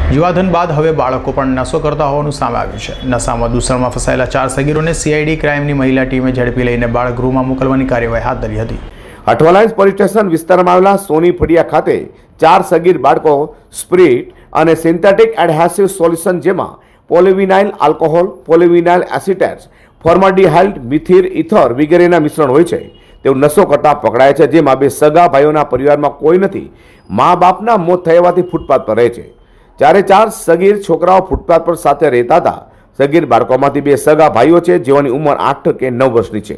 યુવાધન બાદ હવે બાળકો પણ નશો કરતા હોવાનું સામે આવ્યું છે. નશામાં દૂષણમાં ફસાયેલા 4 સગીરોને CID ક્રાઇમની મહિલા ટીમે ઝડપી લઈને બાળગૃહમાં મોકલવાની કાર્યવાહી હાથ ધરી હતી. અઠવાલાઇન્સ પોલીસ સ્ટેશન વિસ્તારમાં આવેલા સોની ફળિયા ખાતે 4 સગીર બાળકો સ્પિરિટ અને સિન્થેટિક એડહેસિવ સોલ્યુશન જેમાં polyvinyl alcohol, polyvinyl acetates, formaldehyde, methyl ether વગેરેના મિશ્રણ હોય છે તેઓ નશો કરતા પકડાય છે. જેમાં 2 સગા ભાઈઓના પરિવારમાં કોઈ નથી. મા બાપના મોત થયાથી ફૂટપાથ પર રહે છે. જ્યારે 4 સગીર છોકરાઓ ફૂટપાથ પર સાથે રહેતા હતા. સગીર બાળકોમાંથી 2 સગા ભાઈઓ છે જેઓની ઉંમર 8 કે 9 વર્ષની છે.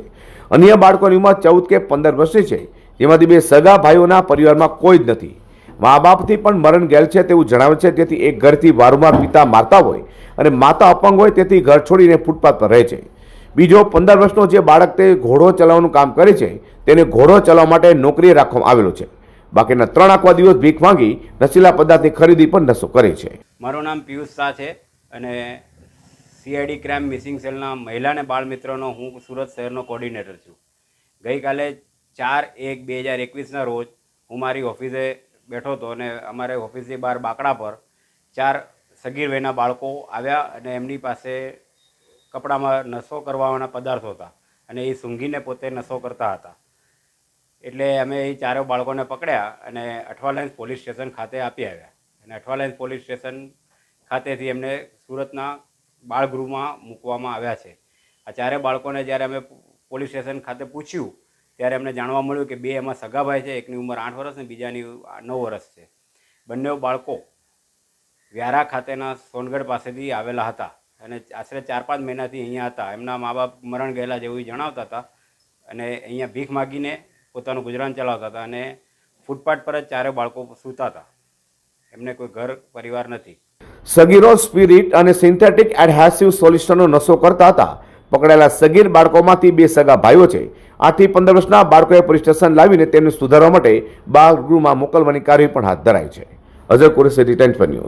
અન્ય બાળકોની ઉંમર 14 કે 15 વર્ષની છે જેમાંથી 2 સગા ભાઈઓના પરિવારમાં કોઈ જ નથી. મા બાપથી પણ મરણ ગયેલ છે તેવું જણાવે છે. તેથી એક ઘરથી વારંવાર પિતા મારતા હોય અને માતા અપંગ હોય તેથી ઘર છોડીને ફૂટપાથ પર રહે છે. બીજો 15 વર્ષનો જે બાળક તે ઘોડો ચલાવવાનું કામ કરે છે તેને ઘોડો ચલાવવા માટે નોકરીએ રાખવામાં આવેલો છે. બાકીના 3 આખો દિવસ ભીખ માંગી નશીલા પદાર્થની ખરીદી પણ નશો કરે છે. મારું નામ પિયુષ શાહ છે અને CID ક્રાઇમ મિસિંગ સેલના મહિલા અને બાળ મિત્રનો હું સુરત શહેરનો કોર્ડિનેટર છું. ગઈકાલે 4/1/2021ના રોજ હું મારી ઓફિસે બેઠો હતો અને અમારે ઓફિસની બહાર બાકડા પર 4 સગીર વયના બાળકો આવ્યા અને એમની પાસે કપડામાં નશો કરવાના પદાર્થો હતા અને એ સૂંઘીને પોતે નશો કરતા હતા. એટલે અમે એ 4 બાળકોને પકડ્યા અને અઠવાલાઇન્સ પોલીસ સ્ટેશન ખાતે આપી આવ્યા અને અઠવાલાઇન્સ પોલીસ સ્ટેશન ખાતેથી એમને સુરતના બાળગૃહમાં મૂકવામાં આવ્યા છે. આ 4 બાળકોને જ્યારે અમે પોલીસ સ્ટેશન ખાતે પૂછ્યું ત્યારે અમને જાણવા મળ્યું કે 2 એમાં સગાભાઈ છે. એકની ઉંમર 8 વર્ષ અને બીજાની 9 વર્ષ છે. બંને બાળકો વ્યારા ખાતેના સોનગઢ પાસેથી આવેલા હતા અને આશરે 4-5 મહિનાથી અહીંયા હતા. એમના મા બાપ મરણ ગયેલા જેવું જણાવતા હતા અને અહીંયા ભીખ માગીને પોતાનું ગુજરાન ચલાવતા હતા અને ફૂટપાથ પર જ 4 બાળકો સૂતા હતા. એમને કોઈ ઘર પરિવાર નથી. સગીરો સ્પિરિટ અને સિન્થેટિક એડહેસિવ સોલ્યુશનનો નશો કરતા હતા. પકડાયેલા સગીર બાળકોમાંથી 2 સગા ભાઈઓ છે. 8 થી 15 વર્ષના બાળકોએ પોલીસ સ્ટેશન લાવીને તેમને સુધારવા માટે બાળગૃહમાં મોકલવાની કાર્યવાહી પણ હાથ ધરાઈ છે. Azhar Qureshi, times news.